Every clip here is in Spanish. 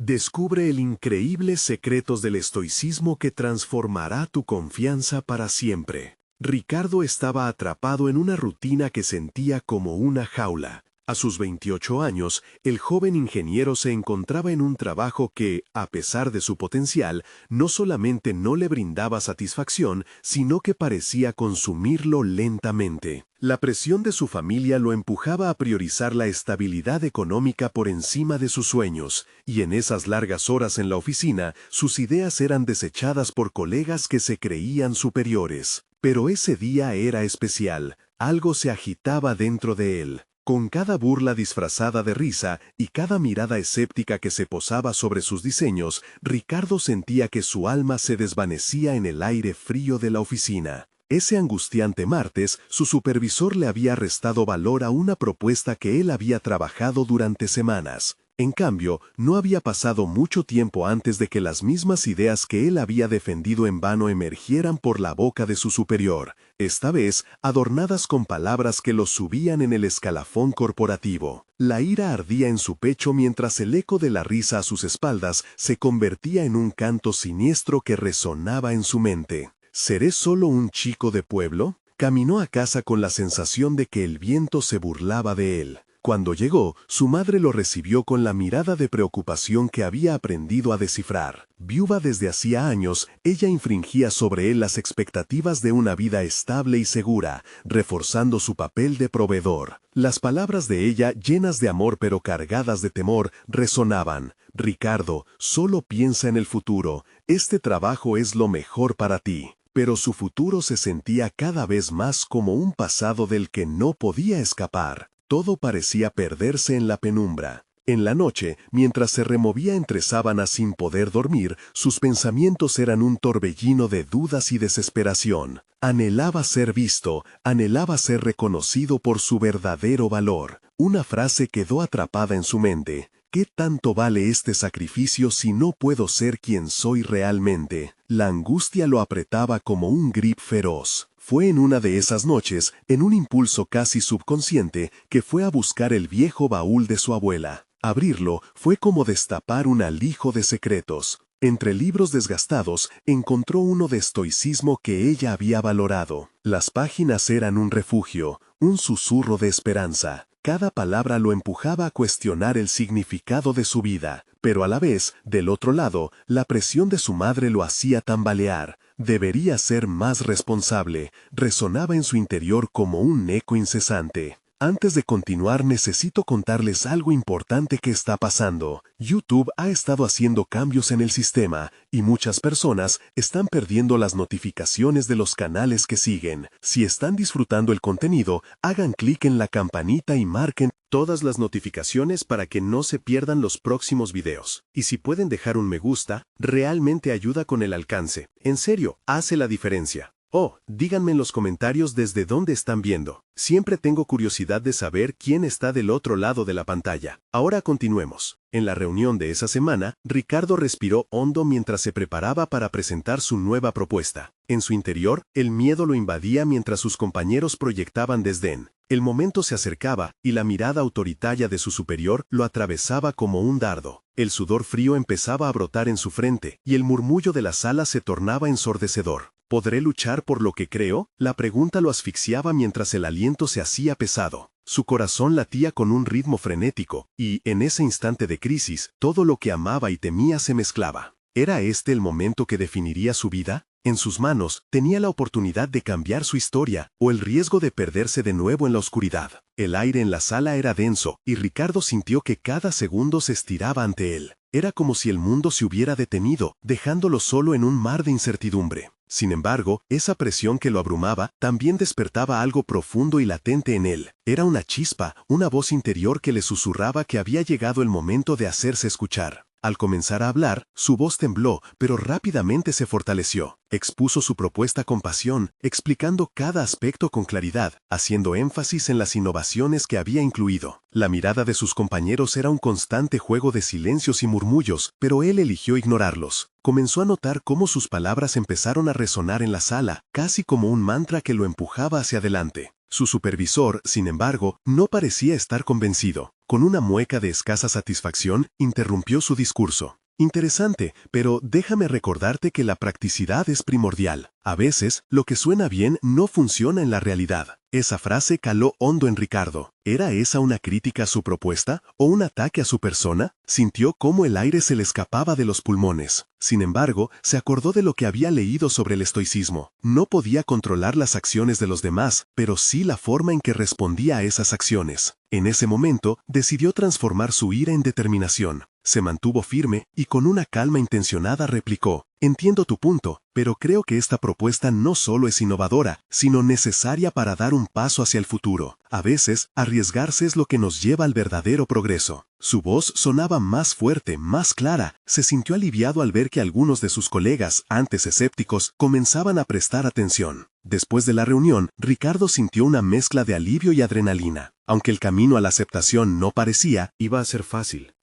Descubre el increíble secretos del estoicismo que transformará tu confianza para siempre. Ricardo estaba atrapado en una rutina que sentía como una jaula. A sus 28 años, el joven ingeniero se encontraba en un trabajo que, a pesar de su potencial, no solamente no le brindaba satisfacción, sino que parecía consumirlo lentamente. La presión de su familia lo empujaba a priorizar la estabilidad económica por encima de sus sueños, y en esas largas horas en la oficina, sus ideas eran desechadas por colegas que se creían superiores. Pero ese día era especial, algo se agitaba dentro de él. Con cada burla disfrazada de risa y cada mirada escéptica que se posaba sobre sus diseños, Ricardo sentía que su alma se desvanecía en el aire frío de la oficina. Ese angustiante martes, su supervisor le había restado valor a una propuesta que él había trabajado durante semanas. En cambio, no había pasado mucho tiempo antes de que las mismas ideas que él había defendido en vano emergieran por la boca de su superior, esta vez adornadas con palabras que los subían en el escalafón corporativo. La ira ardía en su pecho mientras el eco de la risa a sus espaldas se convertía en un canto siniestro que resonaba en su mente. ¿Seré solo un chico de pueblo? Caminó a casa con la sensación de que el viento se burlaba de él. Cuando llegó, su madre lo recibió con la mirada de preocupación que había aprendido a descifrar. Viuda desde hacía años, ella infringía sobre él las expectativas de una vida estable y segura, reforzando su papel de proveedor. Las palabras de ella, llenas de amor pero cargadas de temor, resonaban. Ricardo, solo piensa en el futuro. Este trabajo es lo mejor para ti. Pero su futuro se sentía cada vez más como un pasado del que no podía escapar. Todo parecía perderse en la penumbra. En la noche, mientras se removía entre sábanas sin poder dormir, sus pensamientos eran un torbellino de dudas y desesperación. Anhelaba ser visto, anhelaba ser reconocido por su verdadero valor. Una frase quedó atrapada en su mente. ¿Qué tanto vale este sacrificio si no puedo ser quien soy realmente? La angustia lo apretaba como un grip feroz. Fue en una de esas noches, en un impulso casi subconsciente, que fue a buscar el viejo baúl de su abuela. Abrirlo fue como destapar un alijo de secretos. Entre libros desgastados, encontró uno de estoicismo que ella había valorado. Las páginas eran un refugio, un susurro de esperanza. Cada palabra lo empujaba a cuestionar el significado de su vida, pero a la vez, del otro lado, la presión de su madre lo hacía tambalear. Debería ser más responsable, resonaba en su interior como un eco incesante. Antes de continuar, necesito contarles algo importante que está pasando. YouTube ha estado haciendo cambios en el sistema y muchas personas están perdiendo las notificaciones de los canales que siguen. Si están disfrutando el contenido, hagan clic en la campanita y marquen todas las notificaciones para que no se pierdan los próximos videos. Y si pueden dejar un me gusta, realmente ayuda con el alcance. En serio, hace la diferencia. Oh, díganme en los comentarios desde dónde están viendo. Siempre tengo curiosidad de saber quién está del otro lado de la pantalla. Ahora continuemos. En la reunión de esa semana, Ricardo respiró hondo mientras se preparaba para presentar su nueva propuesta. En su interior, el miedo lo invadía mientras sus compañeros proyectaban desdén. El momento se acercaba y la mirada autoritaria de su superior lo atravesaba como un dardo. El sudor frío empezaba a brotar en su frente y el murmullo de la sala se tornaba ensordecedor. ¿Podré luchar por lo que creo? La pregunta lo asfixiaba mientras el aliento se hacía pesado. Su corazón latía con un ritmo frenético, y, en ese instante de crisis, todo lo que amaba y temía se mezclaba. ¿Era este el momento que definiría su vida? En sus manos, tenía la oportunidad de cambiar su historia, o el riesgo de perderse de nuevo en la oscuridad. El aire en la sala era denso, y Ricardo sintió que cada segundo se estiraba ante él. Era como si el mundo se hubiera detenido, dejándolo solo en un mar de incertidumbre. Sin embargo, esa presión que lo abrumaba también despertaba algo profundo y latente en él. Era una chispa, una voz interior que le susurraba que había llegado el momento de hacerse escuchar. Al comenzar a hablar, su voz tembló, pero rápidamente se fortaleció. Expuso su propuesta con pasión, explicando cada aspecto con claridad, haciendo énfasis en las innovaciones que había incluido. La mirada de sus compañeros era un constante juego de silencios y murmullos, pero él eligió ignorarlos. Comenzó a notar cómo sus palabras empezaron a resonar en la sala, casi como un mantra que lo empujaba hacia adelante. Su supervisor, sin embargo, no parecía estar convencido. Con una mueca de escasa satisfacción, interrumpió su discurso. Interesante, pero déjame recordarte que la practicidad es primordial. A veces, lo que suena bien no funciona en la realidad. Esa frase caló hondo en Ricardo. ¿Era esa una crítica a su propuesta o un ataque a su persona? Sintió cómo el aire se le escapaba de los pulmones. Sin embargo, se acordó de lo que había leído sobre el estoicismo. No podía controlar las acciones de los demás, pero sí la forma en que respondía a esas acciones. En ese momento, decidió transformar su ira en determinación. Se mantuvo firme y con una calma intencionada replicó: entiendo tu punto, pero creo que esta propuesta no solo es innovadora, sino necesaria para dar un paso hacia el futuro. A veces, arriesgarse es lo que nos lleva al verdadero progreso. Su voz sonaba más fuerte, más clara. Se sintió aliviado al ver que algunos de sus colegas, antes escépticos, comenzaban a prestar atención. Después de la reunión, Ricardo sintió una mezcla de alivio y adrenalina. Aunque el camino a la aceptación no parecía, iba a ser fácil.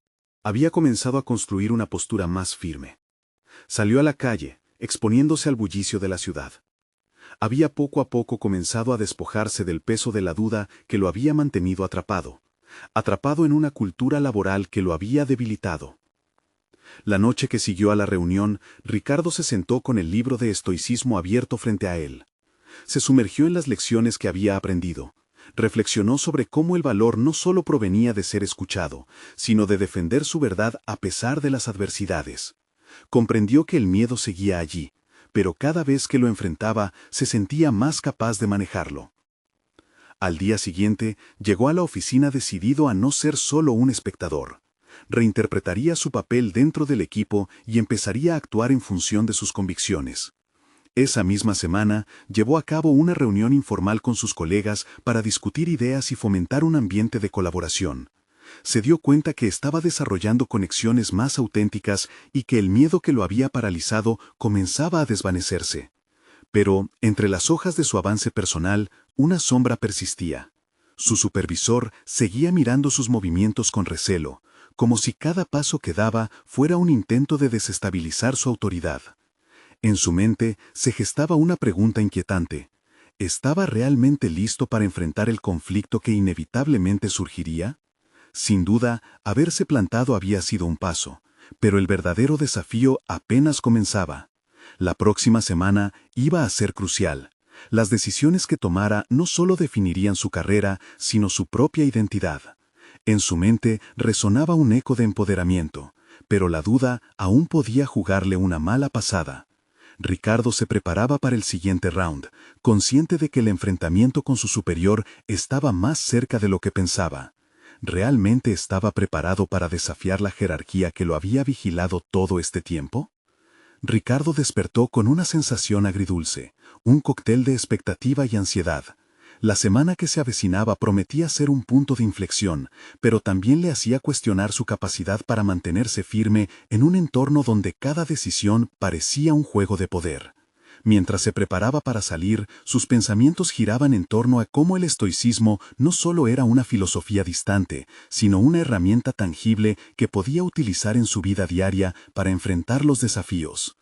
Había comenzado a construir una postura más firme. Salió a la calle, exponiéndose al bullicio de la ciudad. Había poco a poco comenzado a despojarse del peso de la duda que lo había mantenido atrapado en una cultura laboral que lo había debilitado. La noche que siguió a la reunión, Ricardo se sentó con el libro de estoicismo abierto frente a él. Se sumergió en las lecciones que había aprendido. Reflexionó sobre cómo el valor no solo provenía de ser escuchado, sino de defender su verdad a pesar de las adversidades. Comprendió que el miedo seguía allí, pero cada vez que lo enfrentaba se sentía más capaz de manejarlo. Al día siguiente, llegó a la oficina decidido a no ser solo un espectador. Reinterpretaría su papel dentro del equipo y empezaría a actuar en función de sus convicciones. Esa misma semana, llevó a cabo una reunión informal con sus colegas para discutir ideas y fomentar un ambiente de colaboración. Se dio cuenta que estaba desarrollando conexiones más auténticas y que el miedo que lo había paralizado comenzaba a desvanecerse. Pero, entre las hojas de su avance personal, una sombra persistía. Su supervisor seguía mirando sus movimientos con recelo, como si cada paso que daba fuera un intento de desestabilizar su autoridad. En su mente se gestaba una pregunta inquietante. ¿Estaba realmente listo para enfrentar el conflicto que inevitablemente surgiría? Sin duda, haberse plantado había sido un paso, pero el verdadero desafío apenas comenzaba. La próxima semana iba a ser crucial. Las decisiones que tomara no solo definirían su carrera, sino su propia identidad. En su mente resonaba un eco de empoderamiento, pero la duda aún podía jugarle una mala pasada. Ricardo se preparaba para el siguiente round, consciente de que el enfrentamiento con su superior estaba más cerca de lo que pensaba. ¿Realmente estaba preparado para desafiar la jerarquía que lo había vigilado todo este tiempo? Ricardo despertó con una sensación agridulce, un cóctel de expectativa y ansiedad. La semana que se avecinaba prometía ser un punto de inflexión, pero también le hacía cuestionar su capacidad para mantenerse firme en un entorno donde cada decisión parecía un juego de poder. Mientras se preparaba para salir, sus pensamientos giraban en torno a cómo el estoicismo no solo era una filosofía distante, sino una herramienta tangible que podía utilizar en su vida diaria para enfrentar los desafíos.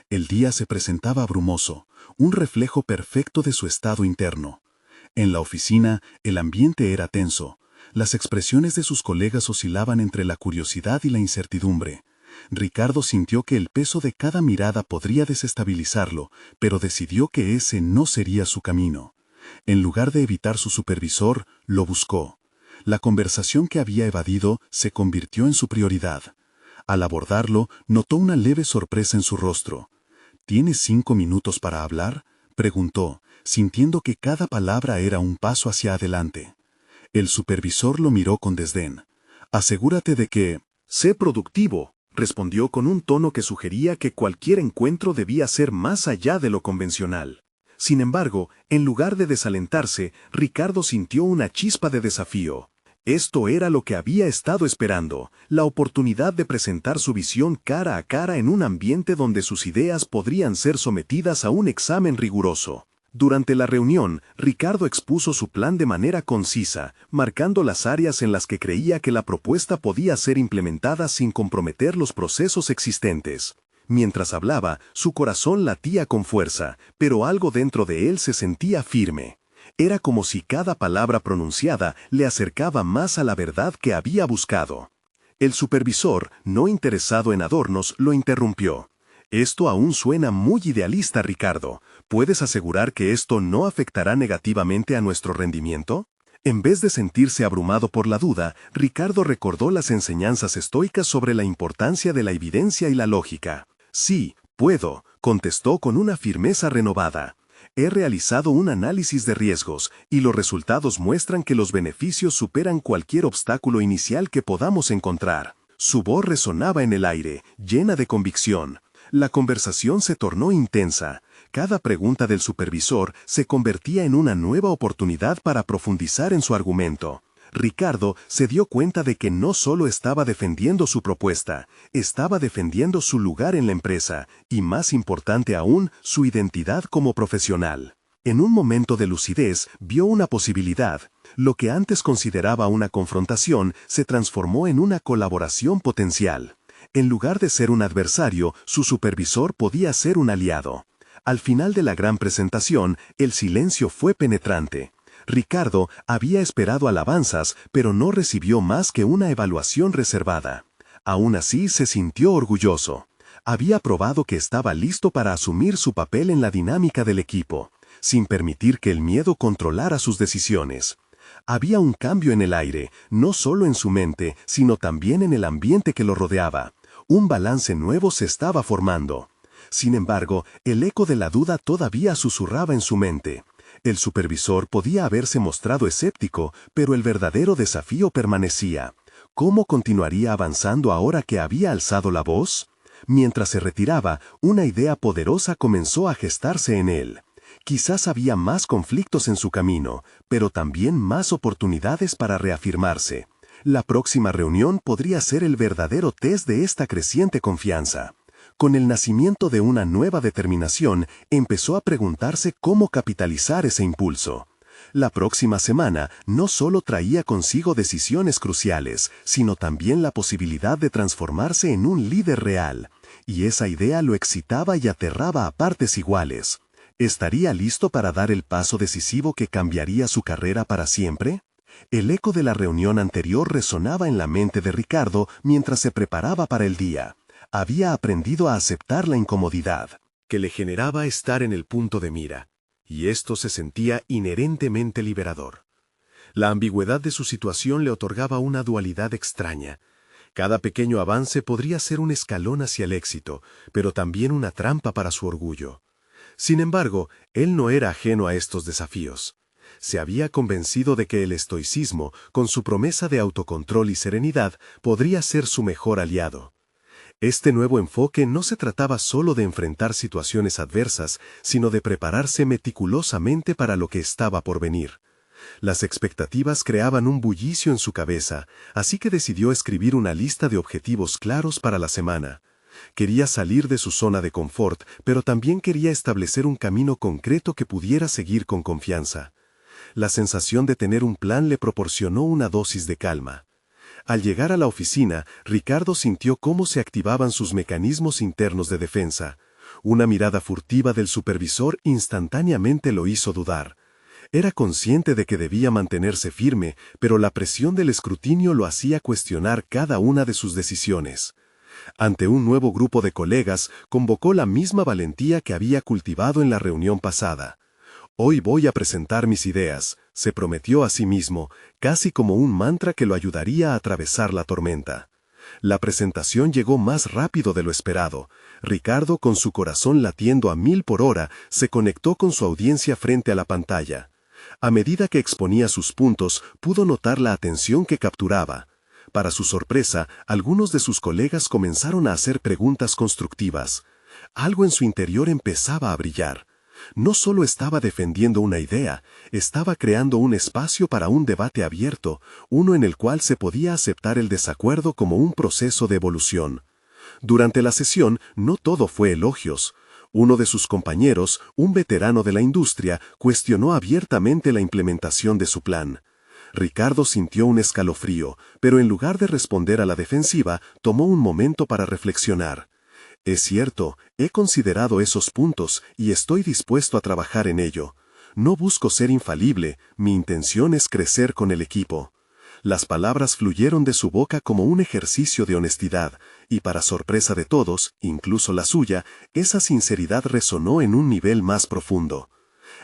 El día se presentaba brumoso, un reflejo perfecto de su estado interno. En la oficina, el ambiente era tenso. Las expresiones de sus colegas oscilaban entre la curiosidad y la incertidumbre. Ricardo sintió que el peso de cada mirada podría desestabilizarlo, pero decidió que ese no sería su camino. En lugar de evitar su supervisor, lo buscó. La conversación que había evadido se convirtió en su prioridad. Al abordarlo, notó una leve sorpresa en su rostro. ¿Tienes 5 minutos para hablar?, preguntó, sintiendo que cada palabra era un paso hacia adelante. El supervisor lo miró con desdén. «Asegúrate de que...» «Sé productivo», respondió con un tono que sugería que cualquier encuentro debía ser más allá de lo convencional. Sin embargo, en lugar de desalentarse, Ricardo sintió una chispa de desafío. Esto era lo que había estado esperando, la oportunidad de presentar su visión cara a cara en un ambiente donde sus ideas podrían ser sometidas a un examen riguroso. Durante la reunión, Ricardo expuso su plan de manera concisa, marcando las áreas en las que creía que la propuesta podía ser implementada sin comprometer los procesos existentes. Mientras hablaba, su corazón latía con fuerza, pero algo dentro de él se sentía firme. Era como si cada palabra pronunciada le acercaba más a la verdad que había buscado. El supervisor, no interesado en adornos, lo interrumpió. Esto aún suena muy idealista, Ricardo. ¿Puedes asegurar que esto no afectará negativamente a nuestro rendimiento? En vez de sentirse abrumado por la duda, Ricardo recordó las enseñanzas estoicas sobre la importancia de la evidencia y la lógica. Sí, puedo, contestó con una firmeza renovada. He realizado un análisis de riesgos, y los resultados muestran que los beneficios superan cualquier obstáculo inicial que podamos encontrar. Su voz resonaba en el aire, llena de convicción. La conversación se tornó intensa. Cada pregunta del supervisor se convertía en una nueva oportunidad para profundizar en su argumento. Ricardo se dio cuenta de que no solo estaba defendiendo su propuesta, estaba defendiendo su lugar en la empresa, y más importante aún, su identidad como profesional. En un momento de lucidez, vio una posibilidad. Lo que antes consideraba una confrontación se transformó en una colaboración potencial. En lugar de ser un adversario, su supervisor podía ser un aliado. Al final de la gran presentación, el silencio fue penetrante. Ricardo había esperado alabanzas, pero no recibió más que una evaluación reservada. Aún así se sintió orgulloso. Había probado que estaba listo para asumir su papel en la dinámica del equipo, sin permitir que el miedo controlara sus decisiones. Había un cambio en el aire, no solo en su mente, sino también en el ambiente que lo rodeaba. Un balance nuevo se estaba formando. Sin embargo, el eco de la duda todavía susurraba en su mente. El supervisor podía haberse mostrado escéptico, pero el verdadero desafío permanecía. ¿Cómo continuaría avanzando ahora que había alzado la voz? Mientras se retiraba, una idea poderosa comenzó a gestarse en él. Quizás había más conflictos en su camino, pero también más oportunidades para reafirmarse. La próxima reunión podría ser el verdadero test de esta creciente confianza. Con el nacimiento de una nueva determinación, empezó a preguntarse cómo capitalizar ese impulso. La próxima semana no solo traía consigo decisiones cruciales, sino también la posibilidad de transformarse en un líder real. Y esa idea lo excitaba y aterraba a partes iguales. ¿Estaría listo para dar el paso decisivo que cambiaría su carrera para siempre? El eco de la reunión anterior resonaba en la mente de Ricardo mientras se preparaba para el día. Había aprendido a aceptar la incomodidad que le generaba estar en el punto de mira, y esto se sentía inherentemente liberador. La ambigüedad de su situación le otorgaba una dualidad extraña. Cada pequeño avance podría ser un escalón hacia el éxito, pero también una trampa para su orgullo. Sin embargo, él no era ajeno a estos desafíos. Se había convencido de que el estoicismo, con su promesa de autocontrol y serenidad, podría ser su mejor aliado. Este nuevo enfoque no se trataba solo de enfrentar situaciones adversas, sino de prepararse meticulosamente para lo que estaba por venir. Las expectativas creaban un bullicio en su cabeza, así que decidió escribir una lista de objetivos claros para la semana. Quería salir de su zona de confort, pero también quería establecer un camino concreto que pudiera seguir con confianza. La sensación de tener un plan le proporcionó una dosis de calma. Al llegar a la oficina, Ricardo sintió cómo se activaban sus mecanismos internos de defensa. Una mirada furtiva del supervisor instantáneamente lo hizo dudar. Era consciente de que debía mantenerse firme, pero la presión del escrutinio lo hacía cuestionar cada una de sus decisiones. Ante un nuevo grupo de colegas, convocó la misma valentía que había cultivado en la reunión pasada. «Hoy voy a presentar mis ideas», se prometió a sí mismo, casi como un mantra que lo ayudaría a atravesar la tormenta. La presentación llegó más rápido de lo esperado. Ricardo, con su corazón latiendo a 1000 por hora, se conectó con su audiencia frente a la pantalla. A medida que exponía sus puntos, pudo notar la atención que capturaba. Para su sorpresa, algunos de sus colegas comenzaron a hacer preguntas constructivas. Algo en su interior empezaba a brillar. No solo estaba defendiendo una idea, estaba creando un espacio para un debate abierto, uno en el cual se podía aceptar el desacuerdo como un proceso de evolución. Durante la sesión, no todo fue elogios. Uno de sus compañeros, un veterano de la industria, cuestionó abiertamente la implementación de su plan. Ricardo sintió un escalofrío, pero en lugar de responder a la defensiva, tomó un momento para reflexionar. Es cierto, he considerado esos puntos y estoy dispuesto a trabajar en ello. No busco ser infalible, mi intención es crecer con el equipo. Las palabras fluyeron de su boca como un ejercicio de honestidad, y para sorpresa de todos, incluso la suya, esa sinceridad resonó en un nivel más profundo.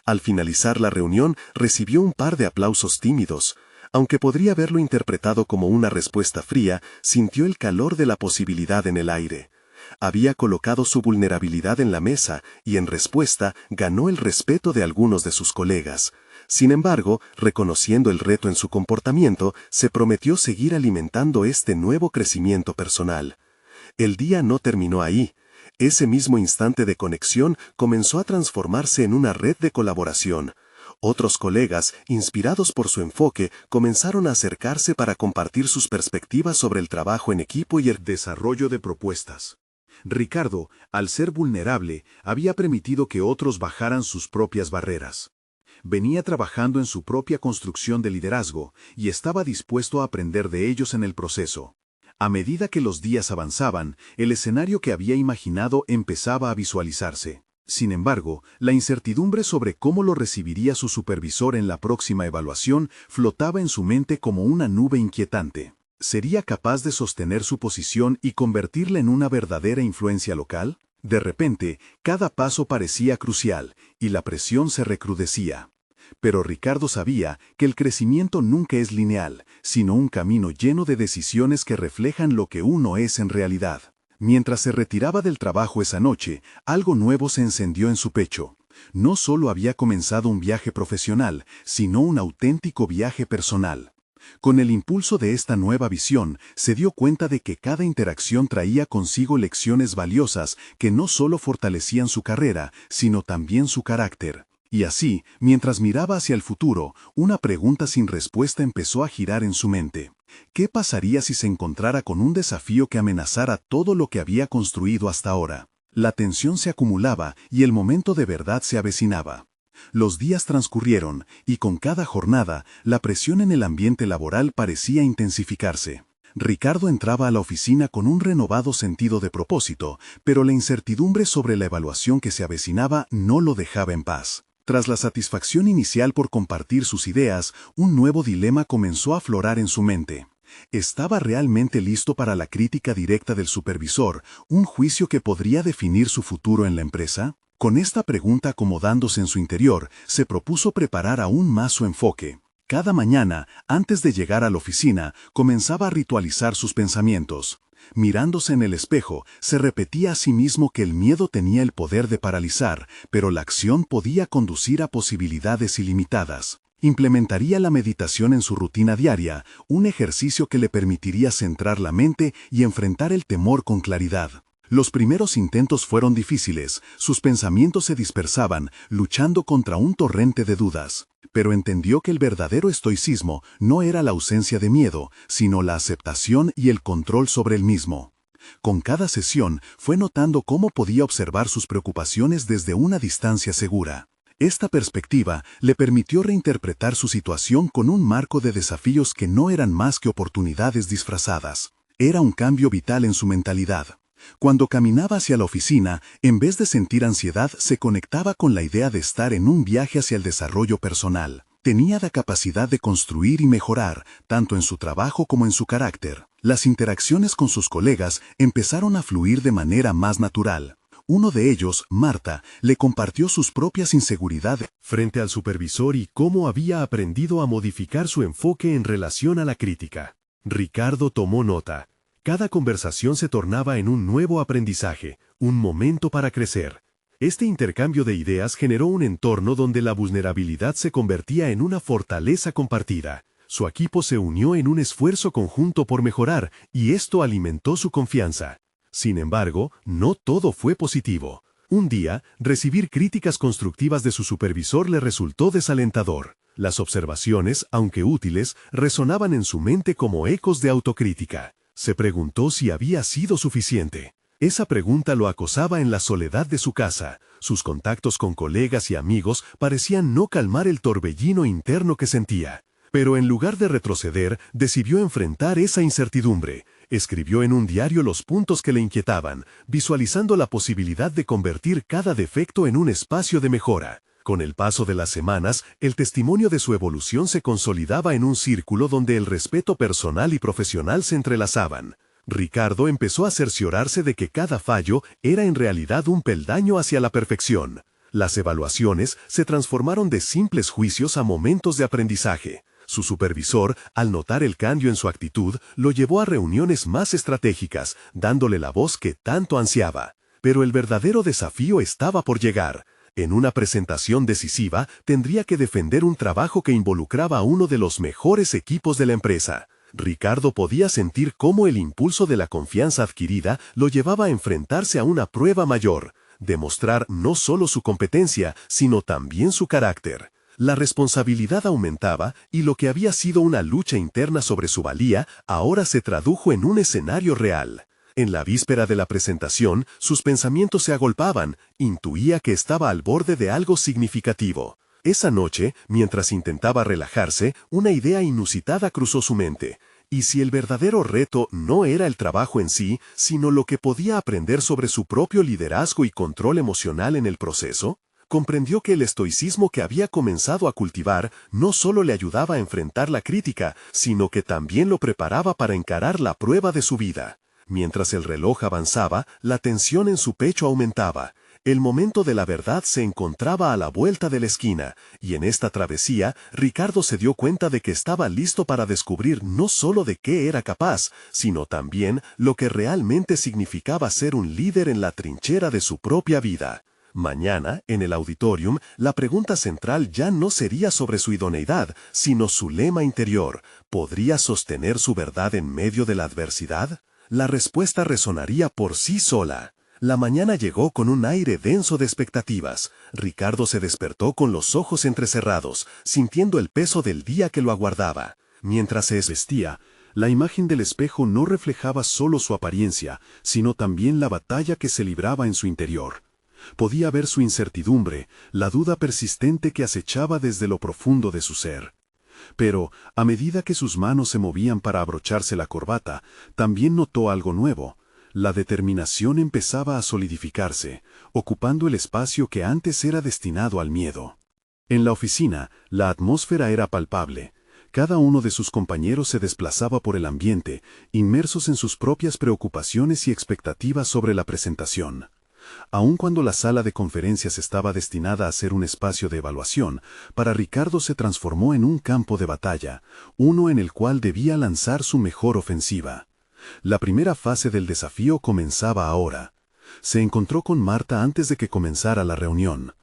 Al finalizar la reunión, recibió un par de aplausos tímidos. Aunque podría haberlo interpretado como una respuesta fría, sintió el calor de la posibilidad en el aire. Había colocado su vulnerabilidad en la mesa y en respuesta ganó el respeto de algunos de sus colegas. Sin embargo, reconociendo el reto en su comportamiento, se prometió seguir alimentando este nuevo crecimiento personal. El día no terminó ahí. Ese mismo instante de conexión comenzó a transformarse en una red de colaboración. Otros colegas, inspirados por su enfoque, comenzaron a acercarse para compartir sus perspectivas sobre el trabajo en equipo y el desarrollo de propuestas. Ricardo, al ser vulnerable, había permitido que otros bajaran sus propias barreras. Venía trabajando en su propia construcción de liderazgo y estaba dispuesto a aprender de ellos en el proceso. A medida que los días avanzaban, el escenario que había imaginado empezaba a visualizarse. Sin embargo, la incertidumbre sobre cómo lo recibiría su supervisor en la próxima evaluación flotaba en su mente como una nube inquietante. ¿Sería capaz de sostener su posición y convertirla en una verdadera influencia local? De repente, cada paso parecía crucial, y la presión se recrudecía. Pero Ricardo sabía que el crecimiento nunca es lineal, sino un camino lleno de decisiones que reflejan lo que uno es en realidad. Mientras se retiraba del trabajo esa noche, algo nuevo se encendió en su pecho. No solo había comenzado un viaje profesional, sino un auténtico viaje personal. Con el impulso de esta nueva visión, se dio cuenta de que cada interacción traía consigo lecciones valiosas que no solo fortalecían su carrera, sino también su carácter. Y así, mientras miraba hacia el futuro, una pregunta sin respuesta empezó a girar en su mente. ¿Qué pasaría si se encontrara con un desafío que amenazara todo lo que había construido hasta ahora? La tensión se acumulaba y el momento de verdad se avecinaba. Los días transcurrieron, y con cada jornada, la presión en el ambiente laboral parecía intensificarse. Ricardo entraba a la oficina con un renovado sentido de propósito, pero la incertidumbre sobre la evaluación que se avecinaba no lo dejaba en paz. Tras la satisfacción inicial por compartir sus ideas, un nuevo dilema comenzó a aflorar en su mente. ¿Estaba realmente listo para la crítica directa del supervisor, un juicio que podría definir su futuro en la empresa? Con esta pregunta acomodándose en su interior, se propuso preparar aún más su enfoque. Cada mañana, antes de llegar a la oficina, comenzaba a ritualizar sus pensamientos. Mirándose en el espejo, se repetía a sí mismo que el miedo tenía el poder de paralizar, pero la acción podía conducir a posibilidades ilimitadas. Implementaría la meditación en su rutina diaria, un ejercicio que le permitiría centrar la mente y enfrentar el temor con claridad. Los primeros intentos fueron difíciles, sus pensamientos se dispersaban, luchando contra un torrente de dudas. Pero entendió que el verdadero estoicismo no era la ausencia de miedo, sino la aceptación y el control sobre el mismo. Con cada sesión, fue notando cómo podía observar sus preocupaciones desde una distancia segura. Esta perspectiva le permitió reinterpretar su situación con un marco de desafíos que no eran más que oportunidades disfrazadas. Era un cambio vital en su mentalidad. Cuando caminaba hacia la oficina, en vez de sentir ansiedad, se conectaba con la idea de estar en un viaje hacia el desarrollo personal. Tenía la capacidad de construir y mejorar, tanto en su trabajo como en su carácter. Las interacciones con sus colegas empezaron a fluir de manera más natural. Uno de ellos, Marta, le compartió sus propias inseguridades frente al supervisor y cómo había aprendido a modificar su enfoque en relación a la crítica. Ricardo tomó nota. Cada conversación se tornaba en un nuevo aprendizaje, un momento para crecer. Este intercambio de ideas generó un entorno donde la vulnerabilidad se convertía en una fortaleza compartida. Su equipo se unió en un esfuerzo conjunto por mejorar, y esto alimentó su confianza. Sin embargo, no todo fue positivo. Un día, recibir críticas constructivas de su supervisor le resultó desalentador. Las observaciones, aunque útiles, resonaban en su mente como ecos de autocrítica. Se preguntó si había sido suficiente. Esa pregunta lo acosaba en la soledad de su casa. Sus contactos con colegas y amigos parecían no calmar el torbellino interno que sentía. Pero en lugar de retroceder, decidió enfrentar esa incertidumbre. Escribió en un diario los puntos que le inquietaban, visualizando la posibilidad de convertir cada defecto en un espacio de mejora. Con el paso de las semanas, el testimonio de su evolución se consolidaba en un círculo donde el respeto personal y profesional se entrelazaban. Ricardo empezó a cerciorarse de que cada fallo era en realidad un peldaño hacia la perfección. Las evaluaciones se transformaron de simples juicios a momentos de aprendizaje. Su supervisor, al notar el cambio en su actitud, lo llevó a reuniones más estratégicas, dándole la voz que tanto ansiaba. Pero el verdadero desafío estaba por llegar. En una presentación decisiva, tendría que defender un trabajo que involucraba a uno de los mejores equipos de la empresa. Ricardo podía sentir cómo el impulso de la confianza adquirida lo llevaba a enfrentarse a una prueba mayor, demostrar no solo su competencia, sino también su carácter. La responsabilidad aumentaba y lo que había sido una lucha interna sobre su valía, ahora se tradujo en un escenario real. En la víspera de la presentación, sus pensamientos se agolpaban, intuía que estaba al borde de algo significativo. Esa noche, mientras intentaba relajarse, una idea inusitada cruzó su mente. ¿Y si el verdadero reto no era el trabajo en sí, sino lo que podía aprender sobre su propio liderazgo y control emocional en el proceso? Comprendió que el estoicismo que había comenzado a cultivar no solo le ayudaba a enfrentar la crítica, sino que también lo preparaba para encarar la prueba de su vida. Mientras el reloj avanzaba, la tensión en su pecho aumentaba. El momento de la verdad se encontraba a la vuelta de la esquina, y en esta travesía, Ricardo se dio cuenta de que estaba listo para descubrir no solo de qué era capaz, sino también lo que realmente significaba ser un líder en la trinchera de su propia vida. Mañana, en el auditorium, la pregunta central ya no sería sobre su idoneidad, sino su lema interior. ¿Podría sostener su verdad en medio de la adversidad? La respuesta resonaría por sí sola. La mañana llegó con un aire denso de expectativas. Ricardo se despertó con los ojos entrecerrados, sintiendo el peso del día que lo aguardaba. Mientras se vestía, la imagen del espejo no reflejaba solo su apariencia, sino también la batalla que se libraba en su interior. Podía ver su incertidumbre, la duda persistente que acechaba desde lo profundo de su ser. Pero, a medida que sus manos se movían para abrocharse la corbata, también notó algo nuevo. La determinación empezaba a solidificarse, ocupando el espacio que antes era destinado al miedo. En la oficina, la atmósfera era palpable. Cada uno de sus compañeros se desplazaba por el ambiente, inmersos en sus propias preocupaciones y expectativas sobre la presentación. Aun cuando la sala de conferencias estaba destinada a ser un espacio de evaluación, para Ricardo se transformó en un campo de batalla, uno en el cual debía lanzar su mejor ofensiva. La primera fase del desafío comenzaba ahora. Se encontró con Marta antes de que comenzara la reunión.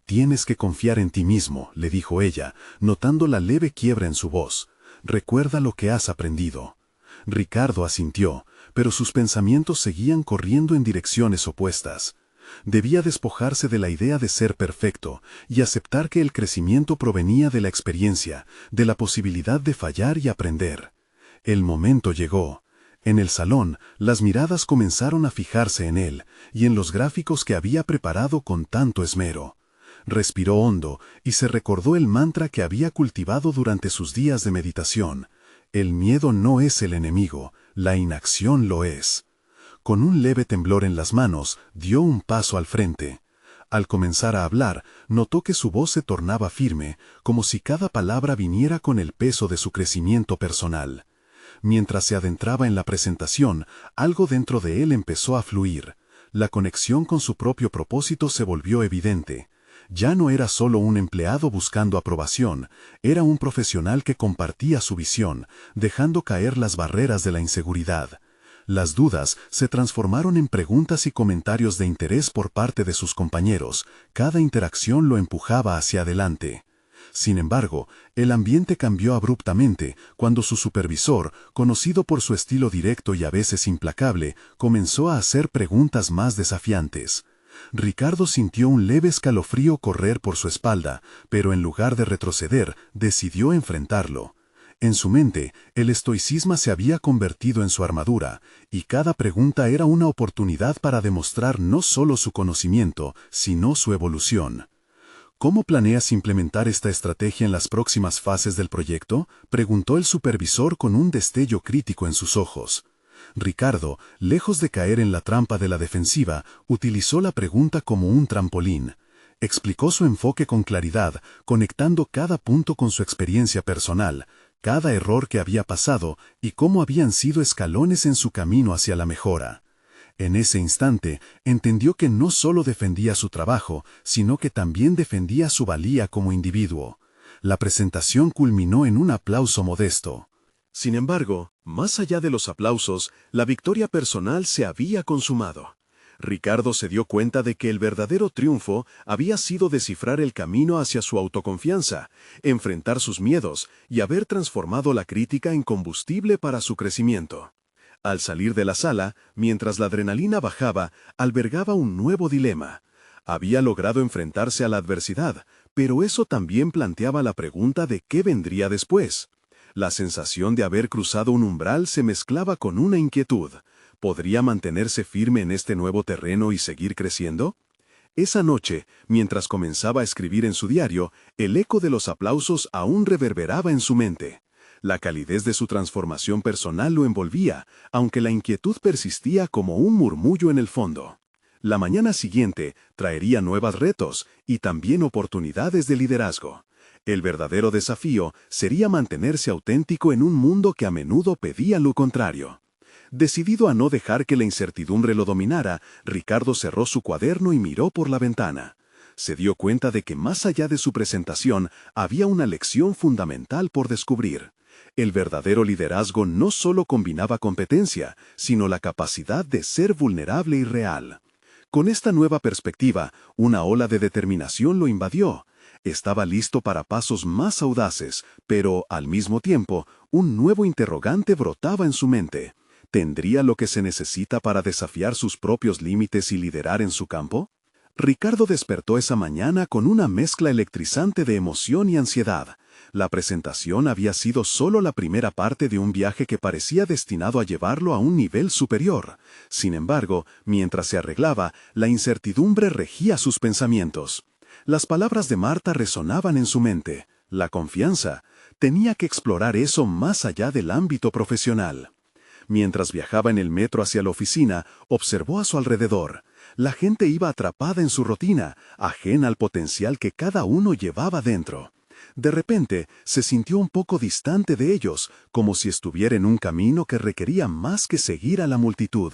«Tienes que confiar en ti mismo», le dijo ella, notando la leve quiebra en su voz. «Recuerda lo que has aprendido». Ricardo asintió, pero sus pensamientos seguían corriendo en direcciones opuestas. Debía despojarse de la idea de ser perfecto y aceptar que el crecimiento provenía de la experiencia, de la posibilidad de fallar y aprender. El momento llegó. En el salón, las miradas comenzaron a fijarse en él y en los gráficos que había preparado con tanto esmero. Respiró hondo y se recordó el mantra que había cultivado durante sus días de meditación. El miedo no es el enemigo, la inacción lo es. Con un leve temblor en las manos, dio un paso al frente. Al comenzar a hablar, notó que su voz se tornaba firme, como si cada palabra viniera con el peso de su crecimiento personal. Mientras se adentraba en la presentación, algo dentro de él empezó a fluir. La conexión con su propio propósito se volvió evidente. Ya no era solo un empleado buscando aprobación, era un profesional que compartía su visión, dejando caer las barreras de la inseguridad. Las dudas se transformaron en preguntas y comentarios de interés por parte de sus compañeros. Cada interacción lo empujaba hacia adelante. Sin embargo, el ambiente cambió abruptamente cuando su supervisor, conocido por su estilo directo y a veces implacable, comenzó a hacer preguntas más desafiantes. Ricardo sintió un leve escalofrío correr por su espalda, pero en lugar de retroceder, decidió enfrentarlo. En su mente, el estoicismo se había convertido en su armadura, y cada pregunta era una oportunidad para demostrar no solo su conocimiento, sino su evolución. ¿Cómo planeas implementar esta estrategia en las próximas fases del proyecto?, preguntó el supervisor con un destello crítico en sus ojos. Ricardo, lejos de caer en la trampa de la defensiva, utilizó la pregunta como un trampolín. Explicó su enfoque con claridad, conectando cada punto con su experiencia personal, cada error que había pasado y cómo habían sido escalones en su camino hacia la mejora. En ese instante, entendió que no solo defendía su trabajo, sino que también defendía su valía como individuo. La presentación culminó en un aplauso modesto. Sin embargo, más allá de los aplausos, la victoria personal se había consumado. Ricardo se dio cuenta de que el verdadero triunfo había sido descifrar el camino hacia su autoconfianza, enfrentar sus miedos y haber transformado la crítica en combustible para su crecimiento. Al salir de la sala, mientras la adrenalina bajaba, albergaba un nuevo dilema. Había logrado enfrentarse a la adversidad, pero eso también planteaba la pregunta de qué vendría después. La sensación de haber cruzado un umbral se mezclaba con una inquietud. ¿Podría mantenerse firme en este nuevo terreno y seguir creciendo? Esa noche, mientras comenzaba a escribir en su diario, el eco de los aplausos aún reverberaba en su mente. La calidez de su transformación personal lo envolvía, aunque la inquietud persistía como un murmullo en el fondo. La mañana siguiente traería nuevos retos y también oportunidades de liderazgo. El verdadero desafío sería mantenerse auténtico en un mundo que a menudo pedía lo contrario. Decidido a no dejar que la incertidumbre lo dominara, Ricardo cerró su cuaderno y miró por la ventana. Se dio cuenta de que más allá de su presentación había una lección fundamental por descubrir. El verdadero liderazgo no solo combinaba competencia, sino la capacidad de ser vulnerable y real. Con esta nueva perspectiva, una ola de determinación lo invadió. Estaba listo para pasos más audaces, pero, al mismo tiempo, un nuevo interrogante brotaba en su mente. ¿Tendría lo que se necesita para desafiar sus propios límites y liderar en su campo? Ricardo despertó esa mañana con una mezcla electrizante de emoción y ansiedad. La presentación había sido solo la primera parte de un viaje que parecía destinado a llevarlo a un nivel superior. Sin embargo, mientras se arreglaba, la incertidumbre regía sus pensamientos. Las palabras de Marta resonaban en su mente. La confianza. Tenía que explorar eso más allá del ámbito profesional. Mientras viajaba en el metro hacia la oficina, observó a su alrededor. La gente iba atrapada en su rutina, ajena al potencial que cada uno llevaba dentro. De repente, se sintió un poco distante de ellos, como si estuviera en un camino que requería más que seguir a la multitud.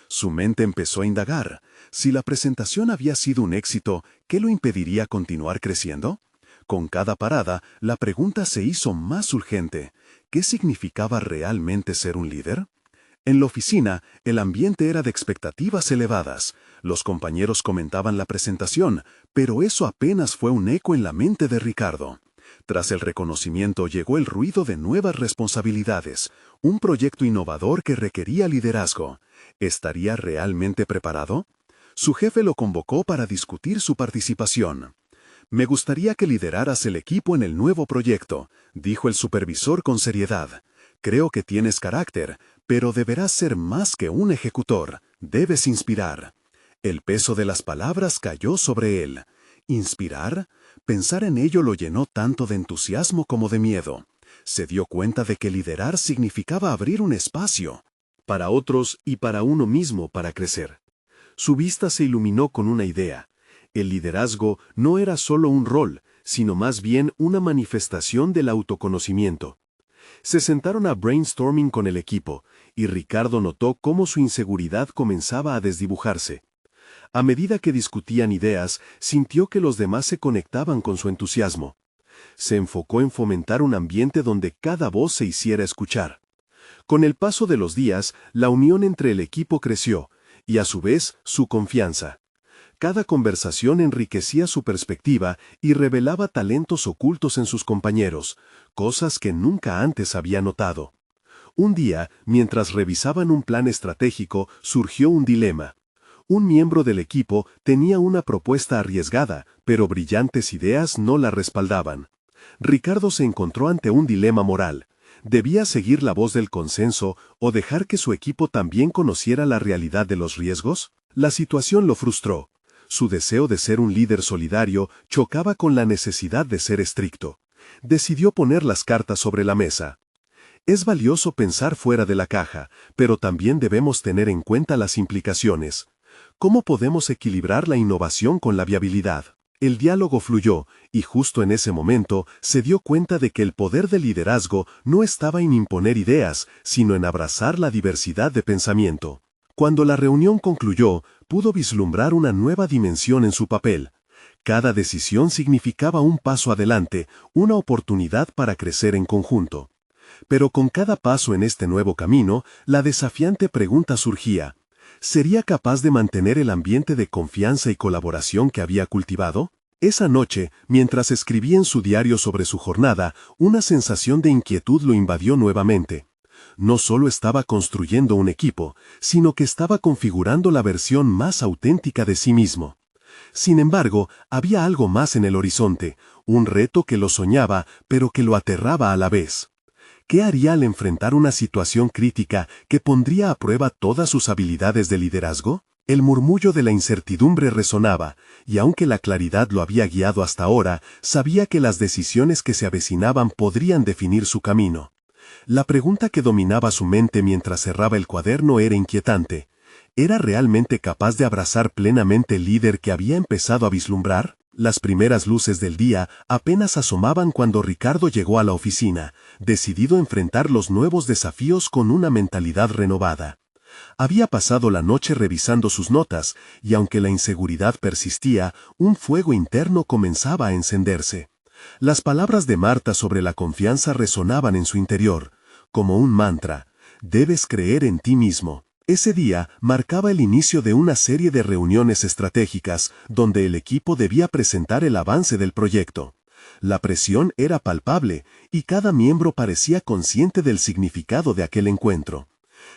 Su mente empezó a indagar. Si la presentación había sido un éxito, ¿qué lo impediría continuar creciendo? Con cada parada, la pregunta se hizo más urgente. ¿Qué significaba realmente ser un líder? En la oficina, el ambiente era de expectativas elevadas. Los compañeros comentaban la presentación, pero eso apenas fue un eco en la mente de Ricardo. Tras el reconocimiento llegó el ruido de nuevas responsabilidades, un proyecto innovador que requería liderazgo. ¿Estaría realmente preparado? Su jefe lo convocó para discutir su participación. «Me gustaría que lideraras el equipo en el nuevo proyecto», dijo el supervisor con seriedad. «Creo que tienes carácter, pero deberás ser más que un ejecutor. Debes inspirar». El peso de las palabras cayó sobre él. ¿Inspirar? Pensar en ello lo llenó tanto de entusiasmo como de miedo. Se dio cuenta de que liderar significaba abrir un espacio para otros y para uno mismo para crecer. Su vista se iluminó con una idea. El liderazgo no era solo un rol, sino más bien una manifestación del autoconocimiento. Se sentaron a brainstorming con el equipo, y Ricardo notó cómo su inseguridad comenzaba a desdibujarse. A medida que discutían ideas, sintió que los demás se conectaban con su entusiasmo. Se enfocó en fomentar un ambiente donde cada voz se hiciera escuchar. Con el paso de los días, la unión entre el equipo creció, y a su vez, su confianza. Cada conversación enriquecía su perspectiva y revelaba talentos ocultos en sus compañeros, cosas que nunca antes había notado. Un día, mientras revisaban un plan estratégico, surgió un dilema. Un miembro del equipo tenía una propuesta arriesgada, pero brillantes ideas no la respaldaban. Ricardo se encontró ante un dilema moral. ¿Debía seguir la voz del consenso o dejar que su equipo también conociera la realidad de los riesgos? La situación lo frustró. Su deseo de ser un líder solidario chocaba con la necesidad de ser estricto. Decidió poner las cartas sobre la mesa. Es valioso pensar fuera de la caja, pero también debemos tener en cuenta las implicaciones. ¿Cómo podemos equilibrar la innovación con la viabilidad? El diálogo fluyó, y justo en ese momento se dio cuenta de que el poder del liderazgo no estaba en imponer ideas, sino en abrazar la diversidad de pensamiento. Cuando la reunión concluyó, pudo vislumbrar una nueva dimensión en su papel. Cada decisión significaba un paso adelante, una oportunidad para crecer en conjunto. Pero con cada paso en este nuevo camino, la desafiante pregunta surgía: ¿sería capaz de mantener el ambiente de confianza y colaboración que había cultivado? Esa noche, mientras escribía en su diario sobre su jornada, una sensación de inquietud lo invadió nuevamente. No solo estaba construyendo un equipo, sino que estaba configurando la versión más auténtica de sí mismo. Sin embargo, había algo más en el horizonte, un reto que lo soñaba, pero que lo aterraba a la vez. ¿Qué haría al enfrentar una situación crítica que pondría a prueba todas sus habilidades de liderazgo? El murmullo de la incertidumbre resonaba, y aunque la claridad lo había guiado hasta ahora, sabía que las decisiones que se avecinaban podrían definir su camino. La pregunta que dominaba su mente mientras cerraba el cuaderno era inquietante. ¿Era realmente capaz de abrazar plenamente el líder que había empezado a vislumbrar? Las primeras luces del día apenas asomaban cuando Ricardo llegó a la oficina, decidido a enfrentar los nuevos desafíos con una mentalidad renovada. Había pasado la noche revisando sus notas, y aunque la inseguridad persistía, un fuego interno comenzaba a encenderse. Las palabras de Marta sobre la confianza resonaban en su interior, como un mantra: debes creer en ti mismo. Ese día marcaba el inicio de una serie de reuniones estratégicas, donde el equipo debía presentar el avance del proyecto. La presión era palpable, y cada miembro parecía consciente del significado de aquel encuentro.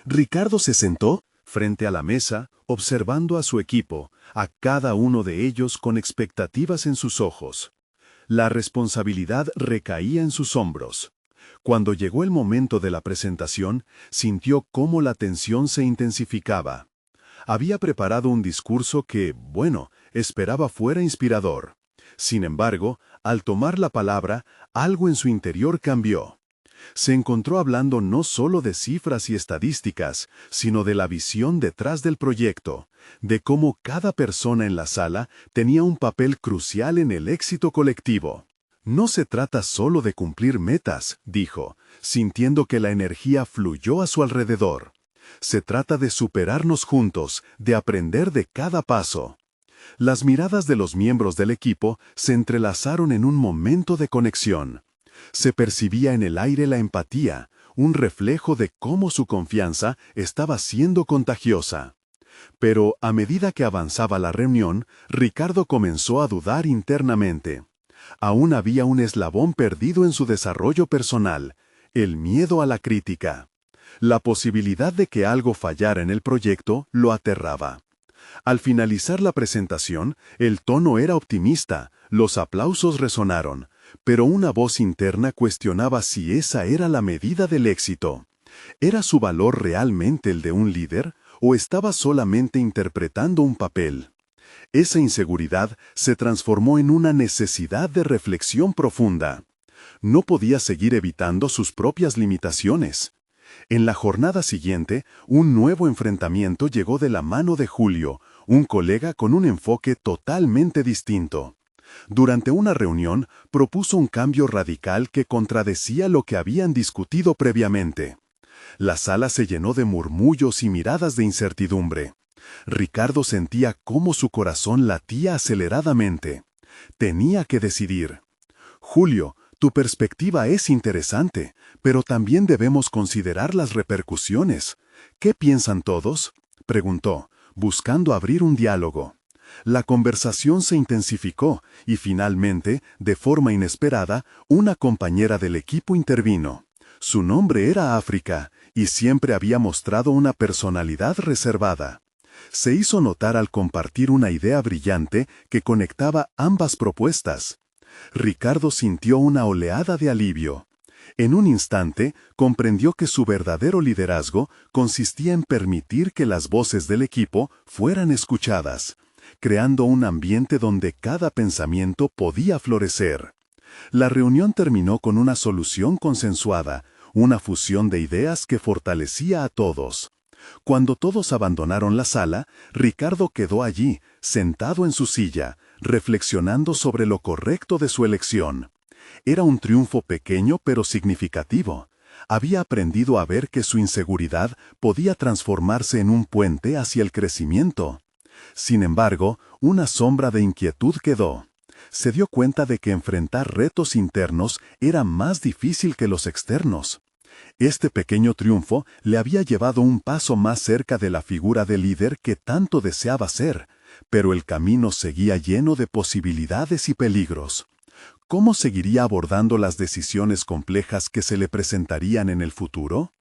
Ricardo se sentó frente a la mesa, observando a su equipo, a cada uno de ellos con expectativas en sus ojos. La responsabilidad recaía en sus hombros. Cuando llegó el momento de la presentación, sintió cómo la tensión se intensificaba. Había preparado un discurso que, bueno, esperaba fuera inspirador. Sin embargo, al tomar la palabra, algo en su interior cambió. Se encontró hablando no solo de cifras y estadísticas, sino de la visión detrás del proyecto, de cómo cada persona en la sala tenía un papel crucial en el éxito colectivo. No se trata solo de cumplir metas, dijo, sintiendo que la energía fluyó a su alrededor. Se trata de superarnos juntos, de aprender de cada paso. Las miradas de los miembros del equipo se entrelazaron en un momento de conexión. Se percibía en el aire la empatía, un reflejo de cómo su confianza estaba siendo contagiosa. Pero a medida que avanzaba la reunión, Ricardo comenzó a dudar internamente. Aún había un eslabón perdido en su desarrollo personal: el miedo a la crítica. La posibilidad de que algo fallara en el proyecto lo aterraba. Al finalizar la presentación, el tono era optimista, los aplausos resonaron, pero una voz interna cuestionaba si esa era la medida del éxito. ¿Era su valor realmente el de un líder, o estaba solamente interpretando un papel? Esa inseguridad se transformó en una necesidad de reflexión profunda. No podía seguir evitando sus propias limitaciones. En la jornada siguiente, un nuevo enfrentamiento llegó de la mano de Julio, un colega con un enfoque totalmente distinto. Durante una reunión, propuso un cambio radical que contradecía lo que habían discutido previamente. La sala se llenó de murmullos y miradas de incertidumbre. Ricardo sentía cómo su corazón latía aceleradamente. Tenía que decidir. Julio, tu perspectiva es interesante, pero también debemos considerar las repercusiones. ¿Qué piensan todos?, preguntó, buscando abrir un diálogo. La conversación se intensificó y finalmente, de forma inesperada, una compañera del equipo intervino. Su nombre era África y siempre había mostrado una personalidad reservada. Se hizo notar al compartir una idea brillante que conectaba ambas propuestas. Ricardo sintió una oleada de alivio. En un instante, comprendió que su verdadero liderazgo consistía en permitir que las voces del equipo fueran escuchadas, creando un ambiente donde cada pensamiento podía florecer. La reunión terminó con una solución consensuada, una fusión de ideas que fortalecía a todos. Cuando todos abandonaron la sala, Ricardo quedó allí, sentado en su silla, reflexionando sobre lo correcto de su elección. Era un triunfo pequeño pero significativo. Había aprendido a ver que su inseguridad podía transformarse en un puente hacia el crecimiento. Sin embargo, una sombra de inquietud quedó. Se dio cuenta de que enfrentar retos internos era más difícil que los externos. Este pequeño triunfo le había llevado un paso más cerca de la figura de líder que tanto deseaba ser, pero el camino seguía lleno de posibilidades y peligros. ¿Cómo seguiría abordando las decisiones complejas que se le presentarían en el futuro?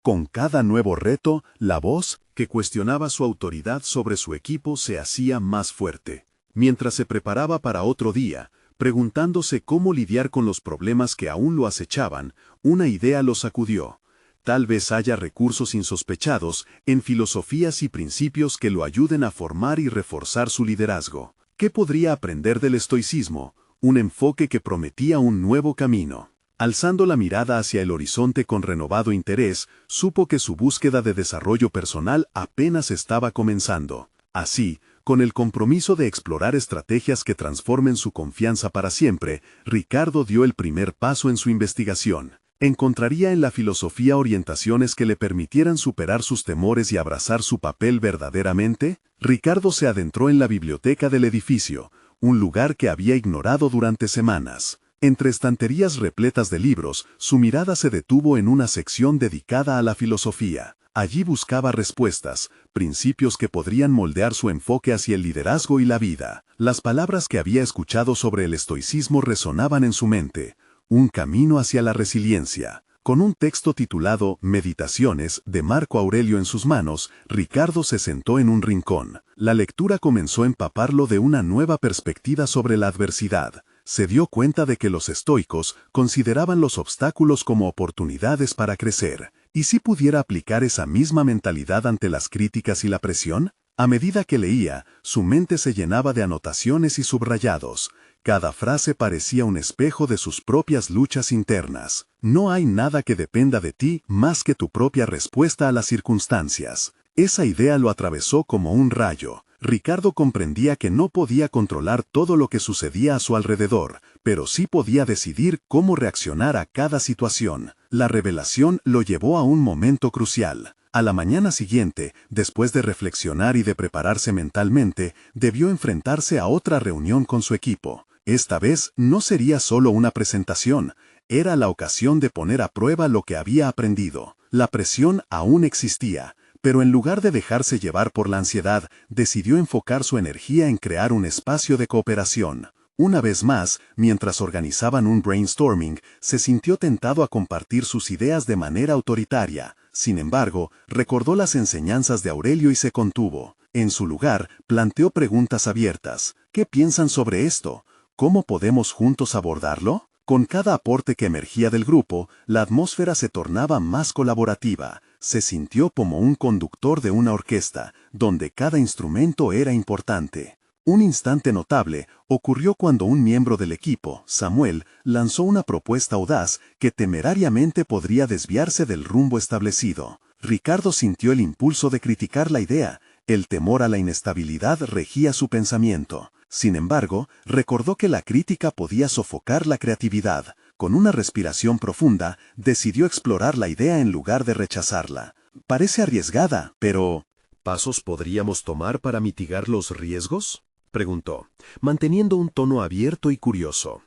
Con cada nuevo reto, la voz que cuestionaba su autoridad sobre su equipo se hacía más fuerte. Mientras se preparaba para otro día, preguntándose cómo lidiar con los problemas que aún lo acechaban, una idea lo sacudió. Tal vez haya recursos insospechados en filosofías y principios que lo ayuden a formar y reforzar su liderazgo. ¿Qué podría aprender del estoicismo? Un enfoque que prometía un nuevo camino. Alzando la mirada hacia el horizonte con renovado interés, supo que su búsqueda de desarrollo personal apenas estaba comenzando. Así, con el compromiso de explorar estrategias que transformen su confianza para siempre, Ricardo dio el primer paso en su investigación. ¿Encontraría en la filosofía orientaciones que le permitieran superar sus temores y abrazar su papel verdaderamente? Ricardo se adentró en la biblioteca del edificio, un lugar que había ignorado durante semanas. Entre estanterías repletas de libros, su mirada se detuvo en una sección dedicada a la filosofía. Allí buscaba respuestas, principios que podrían moldear su enfoque hacia el liderazgo y la vida. Las palabras que había escuchado sobre el estoicismo resonaban en su mente. Un camino hacia la resiliencia. Con un texto titulado Meditaciones de Marco Aurelio en sus manos, Ricardo se sentó en un rincón. La lectura comenzó a empaparlo de una nueva perspectiva sobre la adversidad. Se dio cuenta de que los estoicos consideraban los obstáculos como oportunidades para crecer. ¿Y si pudiera aplicar esa misma mentalidad ante las críticas y la presión? A medida que leía, su mente se llenaba de anotaciones y subrayados. Cada frase parecía un espejo de sus propias luchas internas. No hay nada que dependa de ti más que tu propia respuesta a las circunstancias. Esa idea lo atravesó como un rayo. Ricardo comprendía que no podía controlar todo lo que sucedía a su alrededor, pero sí podía decidir cómo reaccionar a cada situación. La revelación lo llevó a un momento crucial. A la mañana siguiente, después de reflexionar y de prepararse mentalmente, debió enfrentarse a otra reunión con su equipo. Esta vez no sería solo una presentación, era la ocasión de poner a prueba lo que había aprendido. La presión aún existía, pero en lugar de dejarse llevar por la ansiedad, decidió enfocar su energía en crear un espacio de cooperación. Una vez más, mientras organizaban un brainstorming, se sintió tentado a compartir sus ideas de manera autoritaria. Sin embargo, recordó las enseñanzas de Aurelio y se contuvo. En su lugar, planteó preguntas abiertas. ¿Qué piensan sobre esto? ¿Cómo podemos juntos abordarlo? Con cada aporte que emergía del grupo, la atmósfera se tornaba más colaborativa. Se sintió como un conductor de una orquesta, donde cada instrumento era importante. Un instante notable ocurrió cuando un miembro del equipo, Samuel, lanzó una propuesta audaz que temerariamente podría desviarse del rumbo establecido. Ricardo sintió el impulso de criticar la idea. El temor a la inestabilidad regía su pensamiento. Sin embargo, recordó que la crítica podía sofocar la creatividad. Con una respiración profunda, decidió explorar la idea en lugar de rechazarla. Parece arriesgada, pero ¿pasos podríamos tomar para mitigar los riesgos?, preguntó, manteniendo un tono abierto y curioso.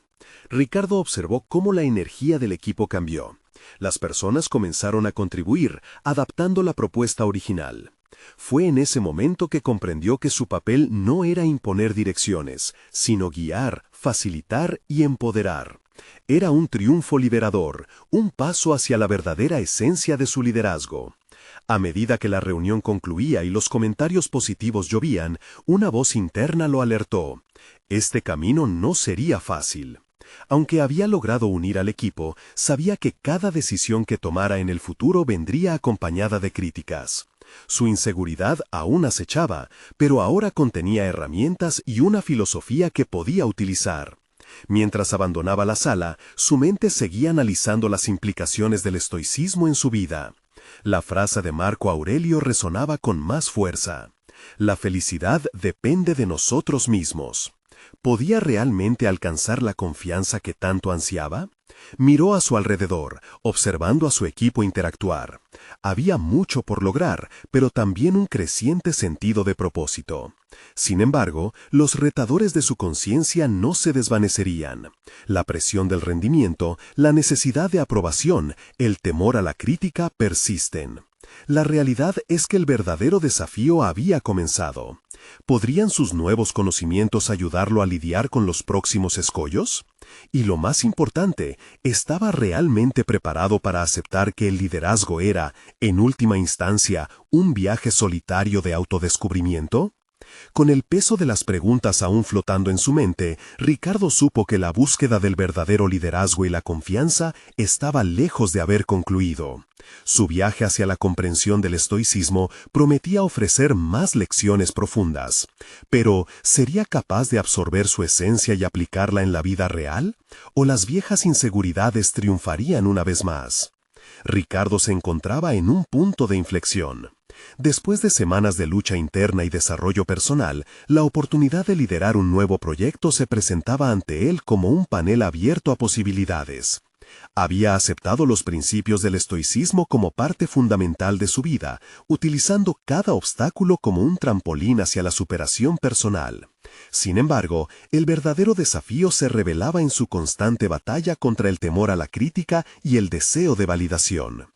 Ricardo observó cómo la energía del equipo cambió. Las personas comenzaron a contribuir, adaptando la propuesta original. Fue en ese momento que comprendió que su papel no era imponer direcciones, sino guiar, facilitar y empoderar. Era un triunfo liberador, un paso hacia la verdadera esencia de su liderazgo. A medida que la reunión concluía y los comentarios positivos llovían, una voz interna lo alertó. Este camino no sería fácil. Aunque había logrado unir al equipo, sabía que cada decisión que tomara en el futuro vendría acompañada de críticas. Su inseguridad aún acechaba, pero ahora contenía herramientas y una filosofía que podía utilizar. Mientras abandonaba la sala, su mente seguía analizando las implicaciones del estoicismo en su vida. La frase de Marco Aurelio resonaba con más fuerza. La felicidad depende de nosotros mismos. ¿Podía realmente alcanzar la confianza que tanto ansiaba? Miró a su alrededor, observando a su equipo interactuar. Había mucho por lograr, pero también un creciente sentido de propósito. Sin embargo, los retadores de su conciencia no se desvanecerían. La presión del rendimiento, la necesidad de aprobación, el temor a la crítica persisten. La realidad es que el verdadero desafío había comenzado. ¿Podrían sus nuevos conocimientos ayudarlo a lidiar con los próximos escollos? Y lo más importante, ¿estaba realmente preparado para aceptar que el liderazgo era, en última instancia, un viaje solitario de autodescubrimiento? Con el peso de las preguntas aún flotando en su mente, Ricardo supo que la búsqueda del verdadero liderazgo y la confianza estaba lejos de haber concluido. Su viaje hacia la comprensión del estoicismo prometía ofrecer más lecciones profundas. Pero, ¿sería capaz de absorber su esencia y aplicarla en la vida real? ¿O las viejas inseguridades triunfarían una vez más? Ricardo se encontraba en un punto de inflexión. Después de semanas de lucha interna y desarrollo personal, la oportunidad de liderar un nuevo proyecto se presentaba ante él como un panel abierto a posibilidades. Había aceptado los principios del estoicismo como parte fundamental de su vida, utilizando cada obstáculo como un trampolín hacia la superación personal. Sin embargo, el verdadero desafío se revelaba en su constante batalla contra el temor a la crítica y el deseo de validación.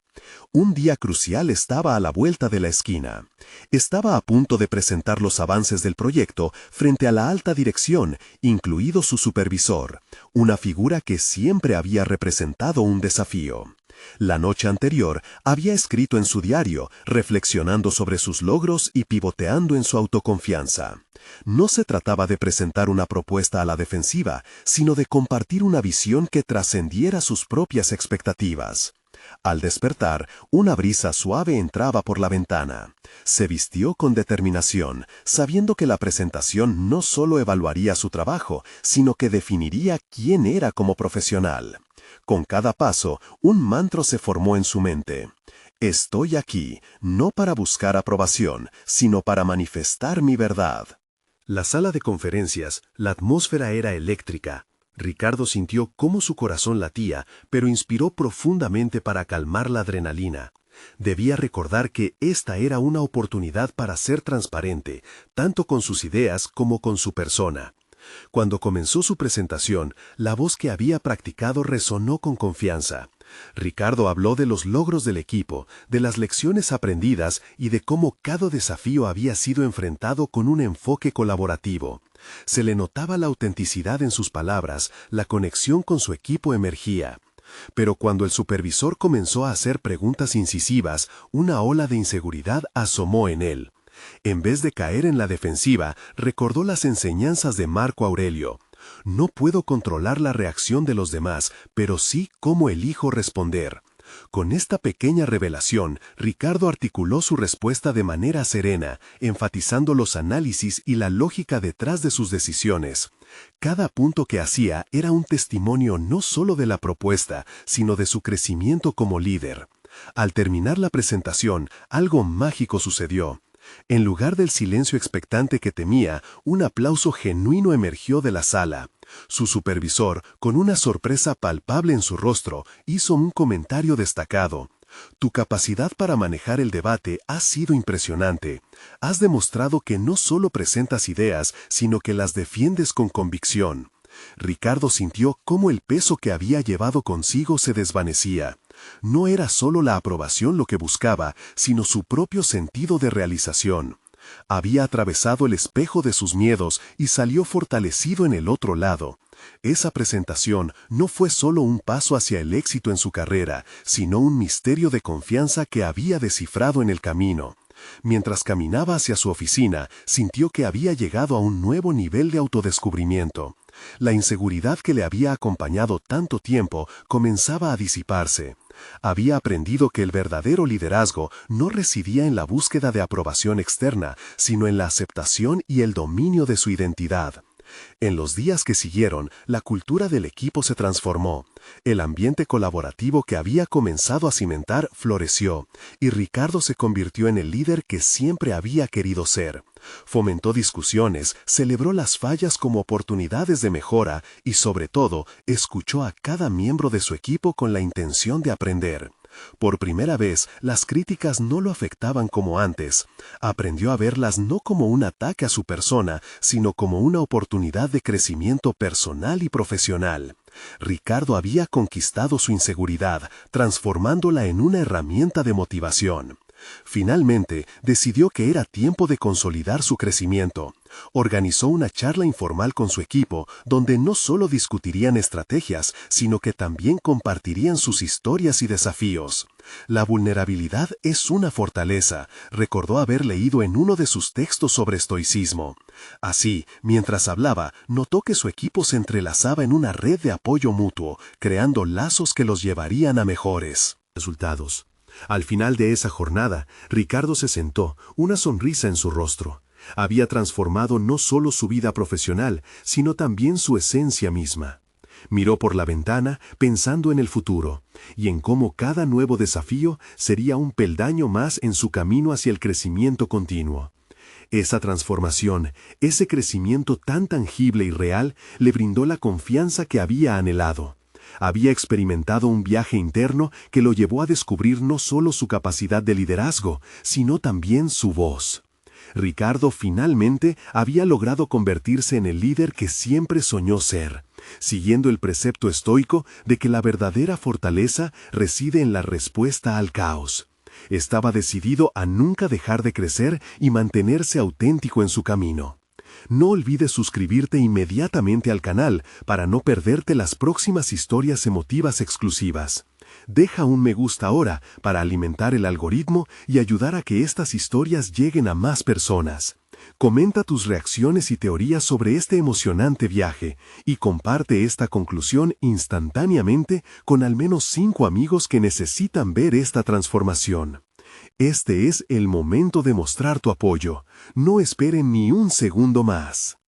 Un día crucial estaba a la vuelta de la esquina. Estaba a punto de presentar los avances del proyecto frente a la alta dirección, incluido su supervisor, una figura que siempre había representado un desafío. La noche anterior había escrito en su diario, reflexionando sobre sus logros y pivoteando en su autoconfianza. No se trataba de presentar una propuesta a la defensiva, sino de compartir una visión que trascendiera sus propias expectativas. Al despertar, una brisa suave entraba por la ventana. Se vistió con determinación, sabiendo que la presentación no solo evaluaría su trabajo, sino que definiría quién era como profesional. Con cada paso, un mantra se formó en su mente. Estoy aquí, no para buscar aprobación, sino para manifestar mi verdad. La sala de conferencias, la atmósfera era eléctrica. Ricardo sintió cómo su corazón latía, pero inspiró profundamente para calmar la adrenalina. Debía recordar que esta era una oportunidad para ser transparente, tanto con sus ideas como con su persona. Cuando comenzó su presentación, la voz que había practicado resonó con confianza. Ricardo habló de los logros del equipo, de las lecciones aprendidas y de cómo cada desafío había sido enfrentado con un enfoque colaborativo. Se le notaba la autenticidad en sus palabras, la conexión con su equipo emergía. Pero cuando el supervisor comenzó a hacer preguntas incisivas, una ola de inseguridad asomó en él. En vez de caer en la defensiva, recordó las enseñanzas de Marco Aurelio. No puedo controlar la reacción de los demás, pero sí cómo elijo responder. Con esta pequeña revelación, Ricardo articuló su respuesta de manera serena, enfatizando los análisis y la lógica detrás de sus decisiones. Cada punto que hacía era un testimonio no solo de la propuesta, sino de su crecimiento como líder. Al terminar la presentación, algo mágico sucedió. En lugar del silencio expectante que temía, un aplauso genuino emergió de la sala. Su supervisor, con una sorpresa palpable en su rostro, hizo un comentario destacado. Tu capacidad para manejar el debate ha sido impresionante. Has demostrado que no solo presentas ideas, sino que las defiendes con convicción. Ricardo sintió cómo el peso que había llevado consigo se desvanecía. No era solo la aprobación lo que buscaba, sino su propio sentido de realización. Había atravesado el espejo de sus miedos y salió fortalecido en el otro lado. Esa presentación no fue solo un paso hacia el éxito en su carrera, sino un misterio de confianza que había descifrado en el camino. Mientras caminaba hacia su oficina, sintió que había llegado a un nuevo nivel de autodescubrimiento. La inseguridad que le había acompañado tanto tiempo comenzaba a disiparse. Había aprendido que el verdadero liderazgo no residía en la búsqueda de aprobación externa, sino en la aceptación y el dominio de su identidad. En los días que siguieron, la cultura del equipo se transformó. El ambiente colaborativo que había comenzado a cimentar floreció, y Ricardo se convirtió en el líder que siempre había querido ser. Fomentó discusiones, celebró las fallas como oportunidades de mejora y, sobre todo, escuchó a cada miembro de su equipo con la intención de aprender. Por primera vez, las críticas no lo afectaban como antes. Aprendió a verlas no como un ataque a su persona, sino como una oportunidad de crecimiento personal y profesional. Ricardo había conquistado su inseguridad, transformándola en una herramienta de motivación. Finalmente, decidió que era tiempo de consolidar su crecimiento. Organizó una charla informal con su equipo, donde no solo discutirían estrategias, sino que también compartirían sus historias y desafíos. La vulnerabilidad es una fortaleza, recordó haber leído en uno de sus textos sobre estoicismo. Así, mientras hablaba, notó que su equipo se entrelazaba en una red de apoyo mutuo, creando lazos que los llevarían a mejores resultados. Al final de esa jornada, Ricardo se sentó, una sonrisa en su rostro. Había transformado no solo su vida profesional, sino también su esencia misma. Miró por la ventana, pensando en el futuro, y en cómo cada nuevo desafío sería un peldaño más en su camino hacia el crecimiento continuo. Esa transformación, ese crecimiento tan tangible y real, le brindó la confianza que había anhelado. Había experimentado un viaje interno que lo llevó a descubrir no solo su capacidad de liderazgo, sino también su voz. Ricardo finalmente había logrado convertirse en el líder que siempre soñó ser, siguiendo el precepto estoico de que la verdadera fortaleza reside en la respuesta al caos. Estaba decidido a nunca dejar de crecer y mantenerse auténtico en su camino. No olvides suscribirte inmediatamente al canal para no perderte las próximas historias emotivas exclusivas. Deja un me gusta ahora para alimentar el algoritmo y ayudar a que estas historias lleguen a más personas. Comenta tus reacciones y teorías sobre este emocionante viaje y comparte esta conclusión instantáneamente con al menos 5 amigos que necesitan ver esta transformación. Este es el momento de mostrar tu apoyo. No esperen ni un segundo más.